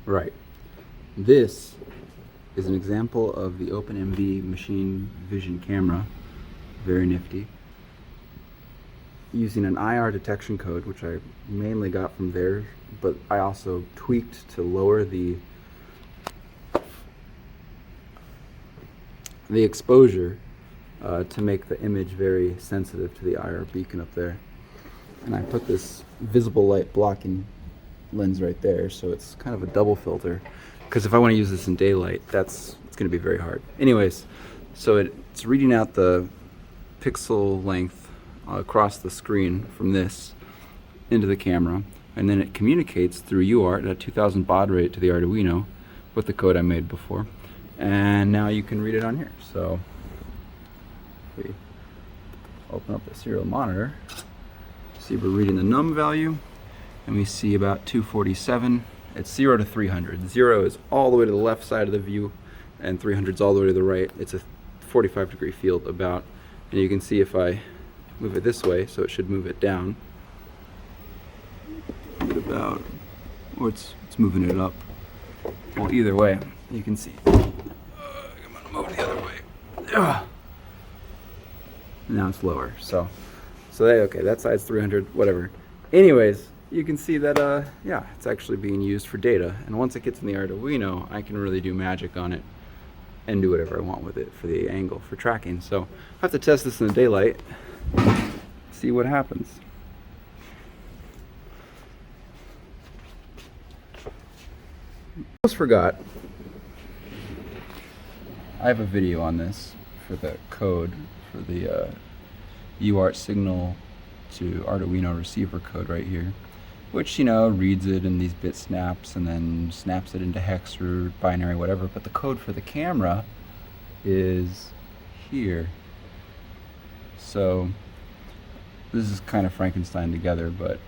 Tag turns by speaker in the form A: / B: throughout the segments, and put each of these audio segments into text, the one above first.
A: Right. This is an example of the openMV machine vision camera. Very nifty. Using an IR detection code, which I mainly got from theirs, but I also tweaked to lower the exposure to make the image very sensitive to the IR beacon up there. And I put this visible light blocking lens right there, so it's kind of a double filter, because if I want to use this in daylight, it's going to be very hard. Anyways, so it's reading out the pixel length across the screen from this into the camera, and then it communicates through UART at 2000 baud rate to the Arduino with the code I made before, and now you can read it on here. So if we open up the serial monitor, see we're reading the num value, and we see about 247. It's 0 to 300. 0 is all the way to the left side of the view, and 300 is all the way to the right. It's a 45-degree field about, and you can see if I move it this way, so it should move it down. About, or it's moving it up. Well, either way, you can see. I'm gonna move it the other way. Now it's lower. So okay, that side's 300, whatever. Anyways, you can see that yeah, it's actually being used for data, and once it gets in the Arduino, I can really do magic on it and do whatever I want with it for the angle, for tracking. So I have to test this in the daylight, see what happens. Almost forgot, I have a video on this for the code for the UART signal to Arduino receiver code right here, which, you know, reads it in these bit snaps and then snaps it into hex or binary, whatever. But the code for the camera is here. So this is kind of Frankenstein together, but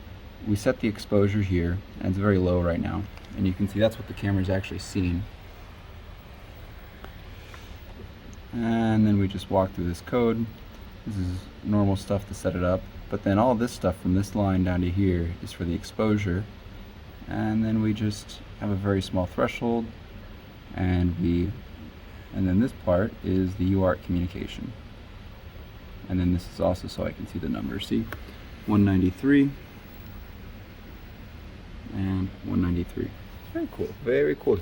A: we set the exposure here, and it's very low right now, and you can see that's what the camera is actually seeing. And then we just walk through this code. This is normal stuff to set it up, but then all this stuff from this line down to here is for the exposure, and then we just have a very small threshold, and then this part is the UART communication, and then this is also so I can see the numbers. See, 193 and 193. Very cool, very cool.